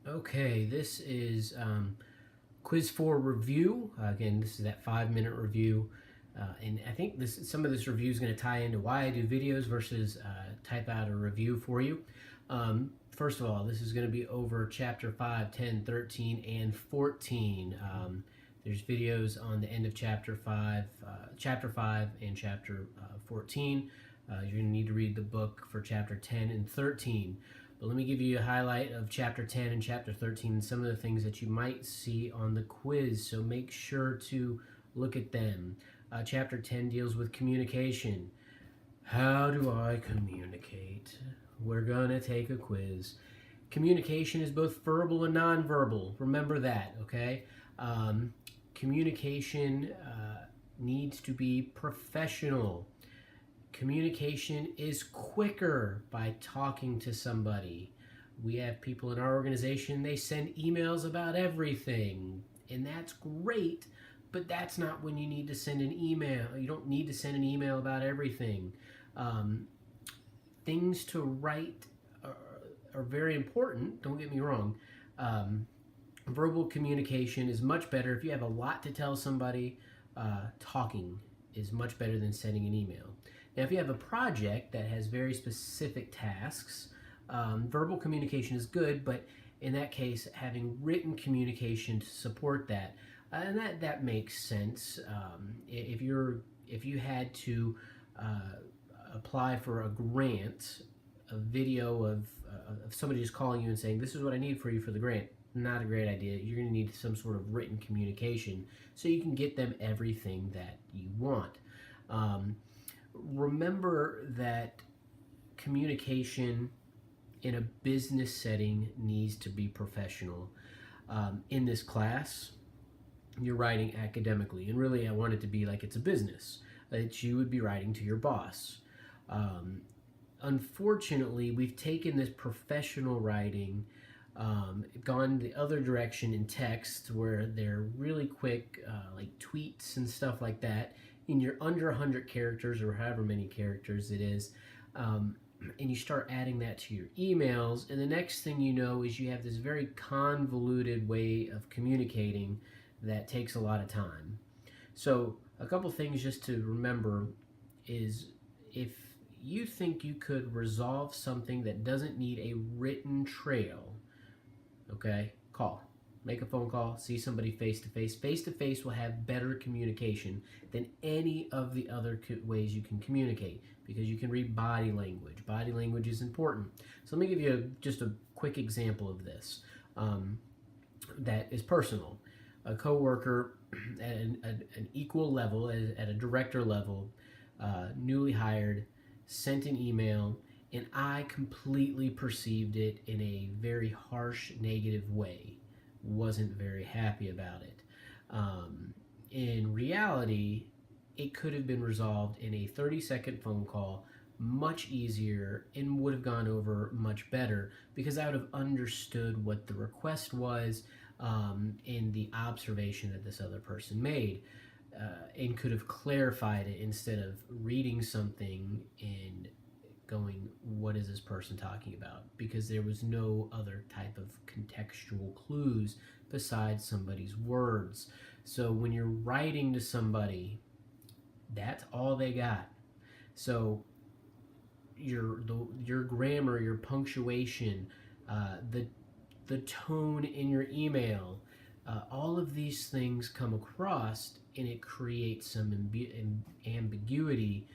Okay, this is quiz 4 review. Again, this is that 5-minute review. And I think some of this review is going to tie into why I do videos versus type out a review for you. First of all, this is going to be over chapter 5, 10, 13, and 14. There's videos on the end of chapter 5 and chapter 14. You're going to need to read the book for chapter 10 and 13. But let me give you a highlight of chapter 10 and chapter 13 and some of the things that you might see on the quiz. So make sure to look at them. Chapter 10 deals with communication. How do I communicate? We're going to take a quiz. Communication is both verbal and nonverbal. Remember that, okay? Communication needs to be professional. Communication is quicker by talking to somebody. We have people in our organization, they send emails about everything, and that's great, but that's not when you need to send an email. You don't need to send an email about everything. Things to write are very important, don't get me wrong. Verbal communication is much better. If you have a lot to tell somebody, talking is much better than sending an email. Now, if you have a project that has very specific tasks, verbal communication is good, but in that case, having written communication to support that, and that makes sense. If you had to apply for a grant, a video of somebody just calling you and saying, "This is what I need for you for the grant," not a great idea. You're going to need some sort of written communication so you can get them everything that you want. Remember that communication in a business setting needs to be professional. In this class, you're writing academically, and really I want it to be like it's a business, that you would be writing to your boss. Unfortunately, we've taken this professional writing, gone the other direction in text where they're really quick, like tweets and stuff like that, and you're under 100 characters or however many characters it is, and you start adding that to your emails, and the next thing you know is you have this very convoluted way of communicating that takes a lot of time. So a couple things just to remember is, if you think you could resolve something that doesn't need a written trail, okay, call. Make a phone call, see somebody face to face. Face to face will have better communication than any of the other ways you can communicate, because you can read body language. Body language is important. So let me give you just a quick example of this that is personal. A coworker at an equal level, at a director level, newly hired, sent an email, and I completely perceived it in a very harsh, negative way. Wasn't very happy about it. In reality, it could have been resolved in a 30-second phone call, much easier, and would have gone over much better, because I would have understood what the request was, in the observation that this other person made, and could have clarified it instead of reading something and going, what is this person talking about? Because there was no other type of contextual clues besides somebody's words. So when you're writing to somebody, that's all they got. So your grammar, your punctuation, the tone in your email, all of these things come across, and it creates some ambiguity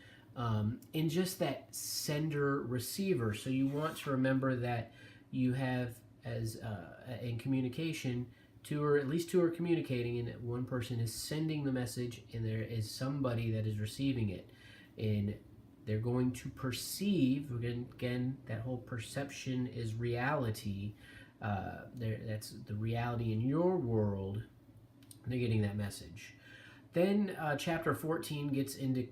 in just that sender receiver. So you want to remember that you have, as in communication, at least two are communicating, and one person is sending the message, and there is somebody that is receiving it, and they're going to perceive, again, that whole perception is reality. That's the reality in your world. They're getting that message. Then chapter 14 gets into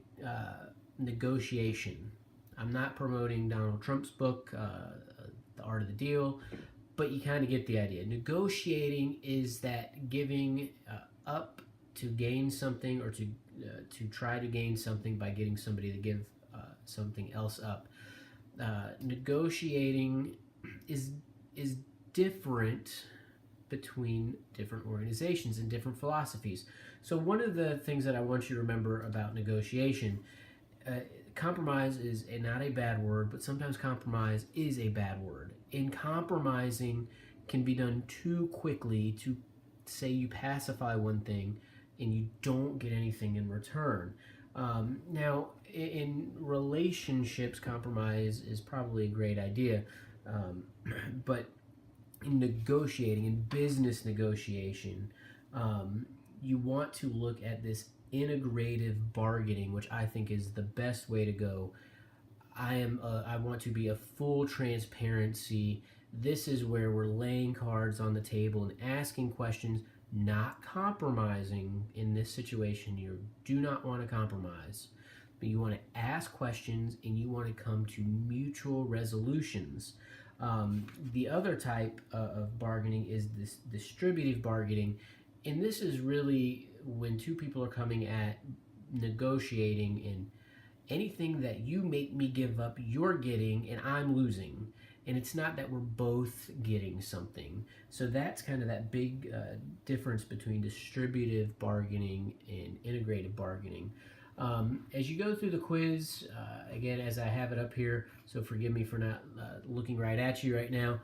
negotiation. I'm not promoting Donald Trump's book, The Art of the Deal, but you kind of get the idea. Negotiating is that giving up to gain something, or to try to gain something by getting somebody to give something else up. Negotiating is different between different organizations and different philosophies. So one of the things that I want you to remember about negotiation, compromise is not a bad word, but sometimes compromise is a bad word. And compromising can be done too quickly to say you pacify one thing and you don't get anything in return. Now, in relationships, compromise is probably a great idea, but in negotiating, in business negotiation, you want to look at this integrative bargaining, which I think is the best way to go. I want to be a full transparency. This is where we're laying cards on the table and asking questions, not compromising. In this situation, you do not want to compromise, but you want to ask questions and you want to come to mutual resolutions. The other type of bargaining is this distributive bargaining, and this is really when two people are coming at negotiating, and anything that you make me give up, you're getting, and I'm losing. And it's not that we're both getting something. So that's kind of that big difference between distributive bargaining and integrative bargaining. As you go through the quiz, again, as I have it up here, so forgive me for not looking right at you right now.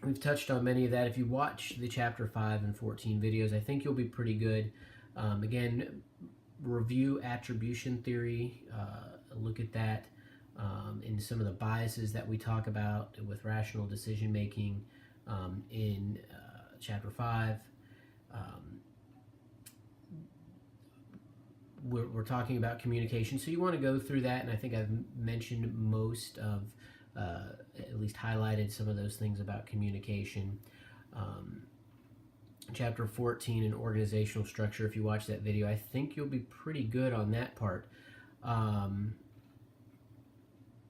We've touched on many of that. If you watch the chapter 5 and 14 videos, I think you'll be pretty good. Again, review attribution theory, look at that, and some of the biases that we talk about with rational decision making in chapter 5. We're talking about communication, so you want to go through that, and I think I've mentioned most of, at least highlighted some of those things about communication. Chapter 14 in organizational structure, if you watch that video, I think you'll be pretty good on that part.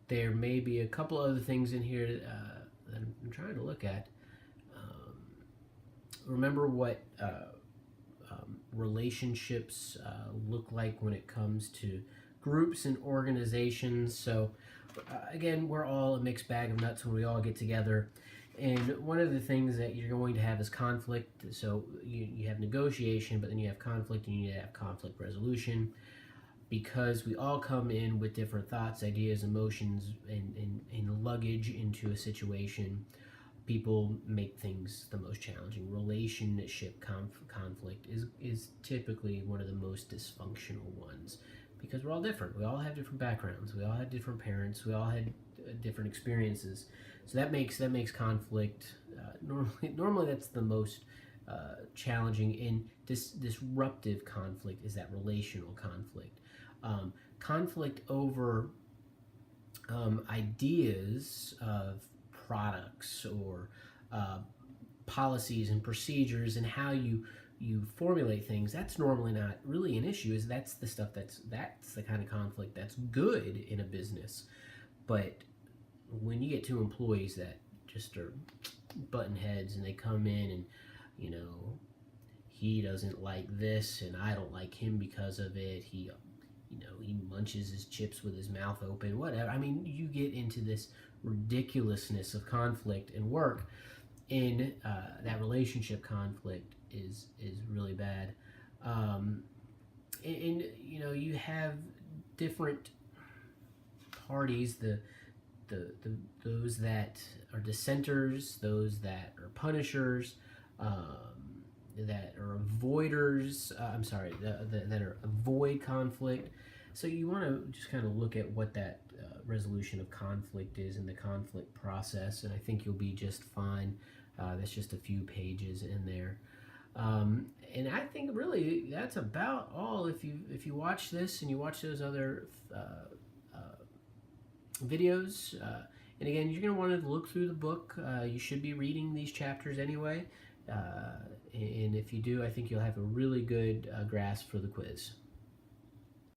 There may be a couple other things in here that I'm trying to look at. Remember what relationships look like when it comes to groups and organizations. So again, we're all a mixed bag of nuts when we all get together. And one of the things that you're going to have is conflict. So you have negotiation, but then you have conflict, and you need to have conflict resolution, because we all come in with different thoughts, ideas, emotions, and luggage into a situation. People make things the most challenging. Relationship conflict is typically one of the most dysfunctional ones, because we're all different. We all have different backgrounds. We all had different parents. We all had different experiences. So that makes conflict normally that's the most challenging. And disruptive conflict is that relational conflict. Conflict over ideas of products or policies and procedures and how you formulate things, that's normally not really an issue. That's the stuff that's the kind of conflict that's good in a business. But when you get two employees that just are button heads, and they come in and, he doesn't like this and I don't like him because of it, he munches his chips with his mouth open, whatever. I mean, you get into this ridiculousness of conflict and work, and that relationship conflict is really bad. And you have different parties, those that are dissenters, those that are punishers, that are avoiders. That are avoid conflict. So you want to just kind of look at what that resolution of conflict is in the conflict process, and I think you'll be just fine. That's just a few pages in there, and I think really that's about all. If you watch this and you watch those other videos, and again, you're going to want to look through the book. You should be reading these chapters anyway, and if you do, I think you'll have a really good grasp for the quiz.